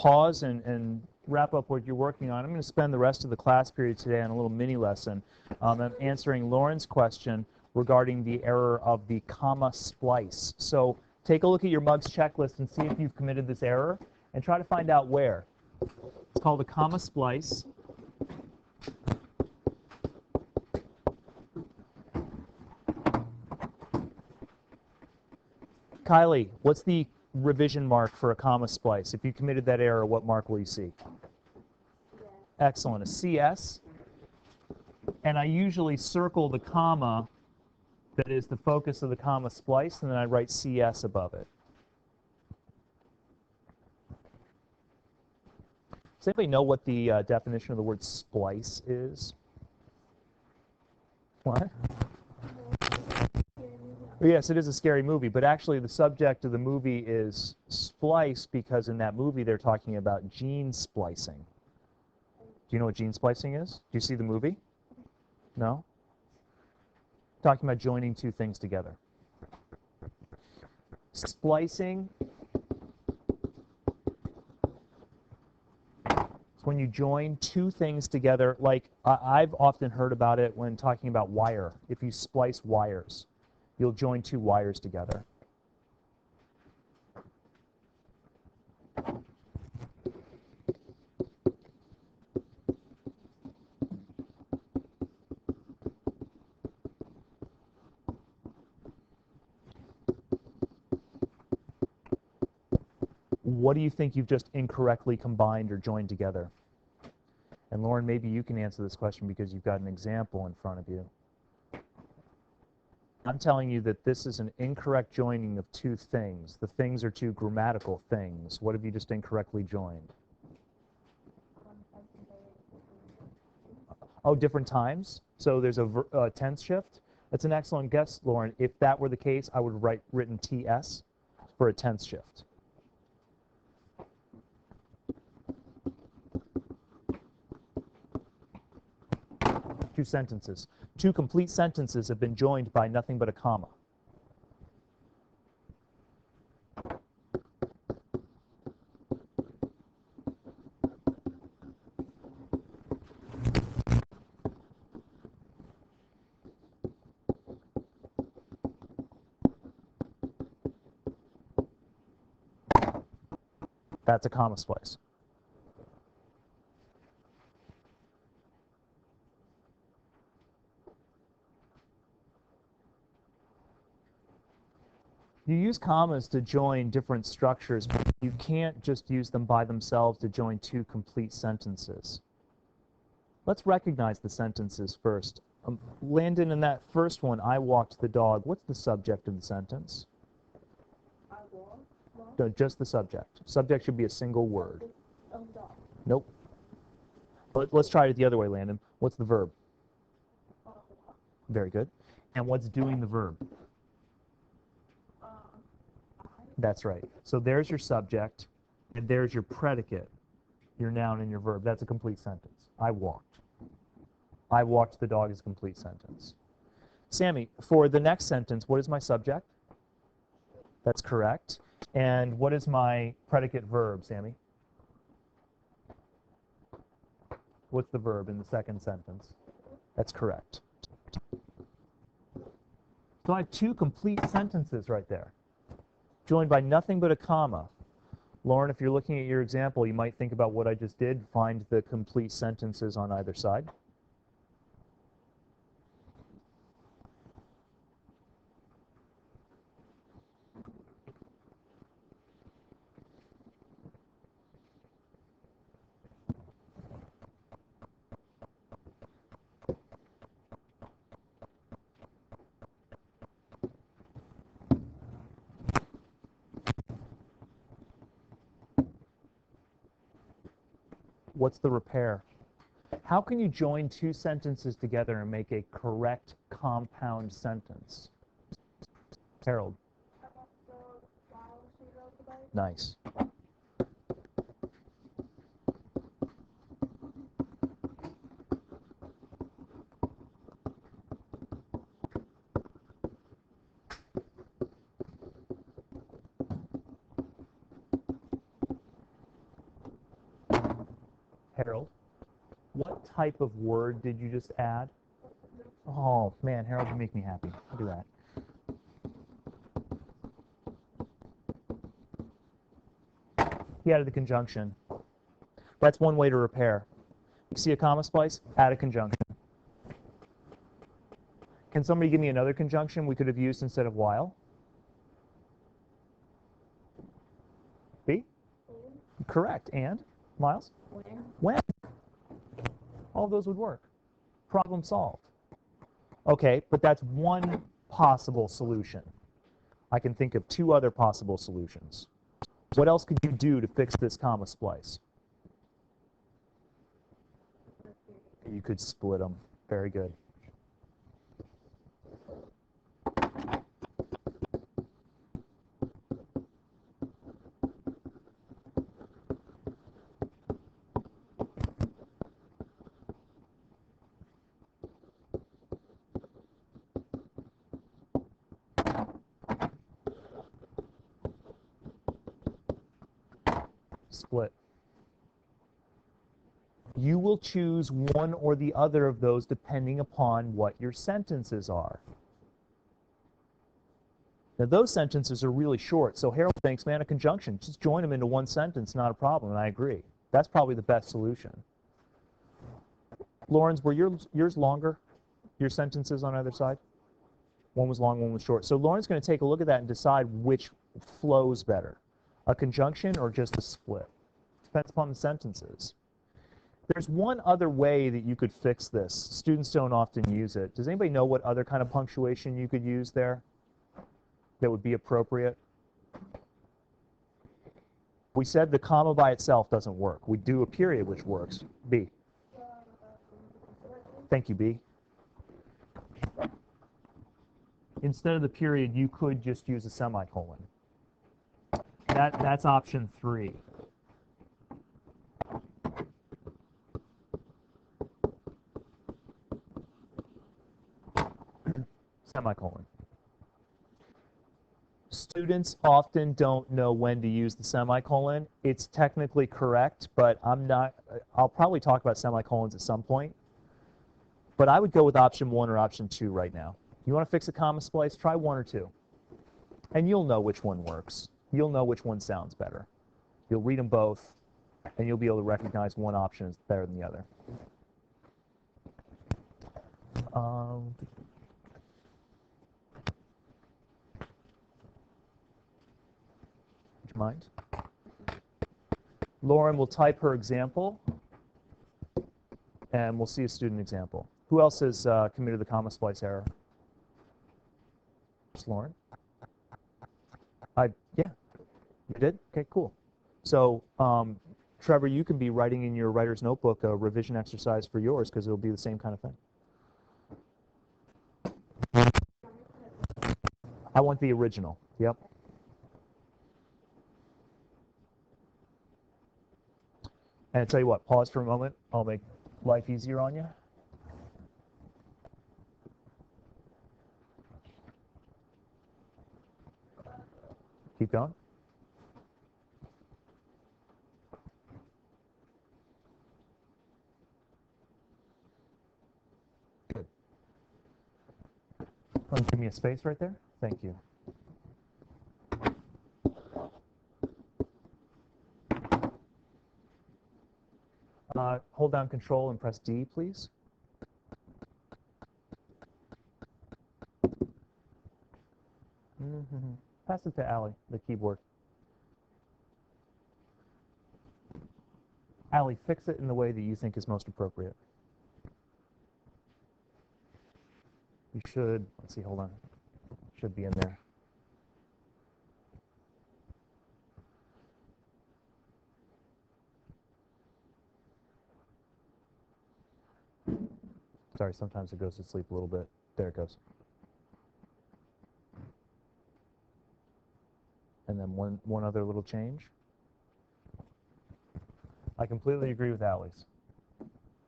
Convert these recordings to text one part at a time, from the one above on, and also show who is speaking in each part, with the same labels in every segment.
Speaker 1: pause and wrap up what you're working on. I'm going to spend the rest of the class period today on a little mini lesson. I'm answering Lauren's question regarding the error of the comma splice. So take a look at your MUGS checklist and see if you've committed this error and try to find out where. It's called a comma splice. Kylie, what's the revision mark for a comma splice? If you committed that error, what mark will you see? Yeah. Excellent, a CS. And I usually circle the comma that is the focus of the comma splice, and then I write CS above it. Does anybody know what the definition of the word splice is? What? Yes, it is a scary movie, but actually the subject of the movie is Splice because in that movie they're talking about gene splicing. Do you know what gene splicing is? Do you see the movie? No? Talking about joining two things together. Splicing is when you join two things together, like I've often heard about it when talking about wire. If you splice wires, you'll join two wires together. What do you think you've just incorrectly combined or joined together? And Lauren, maybe you can answer this question because you've got an example in front of you. I'm telling you that this is an incorrect joining of two things. The things are two grammatical things. What have you just incorrectly joined? Oh, different times? So there's a tense shift? That's an excellent guess, Lauren. If that were the case, I would have written TS for a tense shift. Two sentences. Two complete sentences have been joined by nothing but a comma. That's a comma splice. You use commas to join different structures, but you can't just use them by themselves to join two complete sentences. Let's recognize the sentences first. Landon, in that first one, I walked the dog. What's the subject of the sentence? I walked? No, just the subject. Subject should be a single word. Dog. Nope. Let's try it the other way, Landon. What's the verb? Very good. And what's doing the verb? That's right. So there's your subject, and there's your predicate, your noun and your verb. That's a complete sentence. I walked. I walked the dog is a complete sentence. Sammy, for the next sentence, what is my subject? That's correct. And what is my predicate verb, Sammy? What's the verb in the second sentence? That's correct. So I have two complete sentences right there, joined by nothing but a comma. Lauren, if you're looking at your example, you might think about what I just did. Find the complete sentences on either side. What's the repair? How can you join two sentences together and make a correct compound sentence? Harold. Nice. Harold, what type of word did you just add? Oh, man, Harold, you make me happy. I'll do that. He added the conjunction. That's one way to repair. You see a comma splice? Add a conjunction. Can somebody give me another conjunction we could have used instead of while? B? Correct. And? Miles? When? All of those would work. Problem solved. Okay, but that's one possible solution. I can think of two other possible solutions. What else could you do to fix this comma splice? You could split them. Very good. Split. You will choose one or the other of those depending upon what your sentences are. Now those sentences are really short, so Harold thinks, man, a conjunction, just join them into one sentence, not a problem, and I agree. That's probably the best solution. Lawrence, were yours longer, your sentences on either side? One was long, one was short. So Lauren's going to take a look at that and decide which flows better, a conjunction or just a split. Depends upon the sentences. There's one other way that you could fix this. Students don't often use it. Does anybody know what other kind of punctuation you could use there that would be appropriate? We said the comma by itself doesn't work. We do a period, which works. B. Thank you, B. Instead of the period, you could just use a semicolon. That's option 3. Semicolon. Students often don't know when to use the semicolon. It's technically correct, but I'll probably talk about semicolons at some point. But I would go with option 1 or option 2 right now. You want to fix a comma splice? Try 1 or 2. And you'll know which one works. You'll know which one sounds better. You'll read them both, and you'll be able to recognize one option is better than the other. Would you mind? Lauren will type her example, and we'll see a student example. Who else has committed the comma splice error? Just Lauren? Yeah, you did? Okay, cool. So, Trevor, you can be writing in your writer's notebook a revision exercise for yours because it'll be the same kind of thing. I want the original. Yep. And I tell you what, pause for a moment. I'll make life easier on you. Keep going. Good. Give me a space right there. Thank you. Hold down Control and press D, please. Pass it to Allie, the keyboard. Allie, fix it in the way that you think is most appropriate. You should, let's see, hold on. Should be in there. Sorry, sometimes it goes to sleep a little bit. There it goes. And then one other little change. I completely agree with Allie's.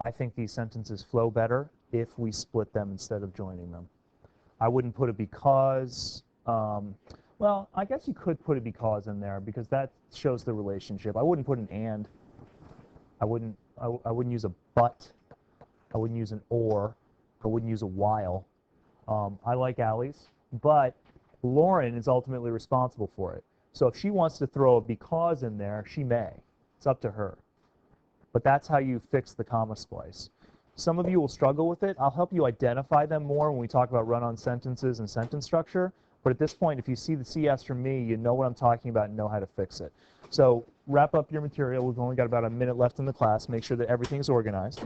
Speaker 1: I think these sentences flow better if we split them instead of joining them. I wouldn't put a because. Well, I guess you could put a because in there because that shows the relationship. I wouldn't put an and. I wouldn't I wouldn't use a but. I wouldn't use an or. I wouldn't use a while. I like Allie's, but Lauren is ultimately responsible for it. So if she wants to throw a because in there, she may. It's up to her. But that's how you fix the comma splice. Some of you will struggle with it. I'll help you identify them more when we talk about run-on sentences and sentence structure. But at this point, if you see the CS from me, you know what I'm talking about and know how to fix it. So wrap up your material. We've only got about a minute left in the class. Make sure that everything's organized.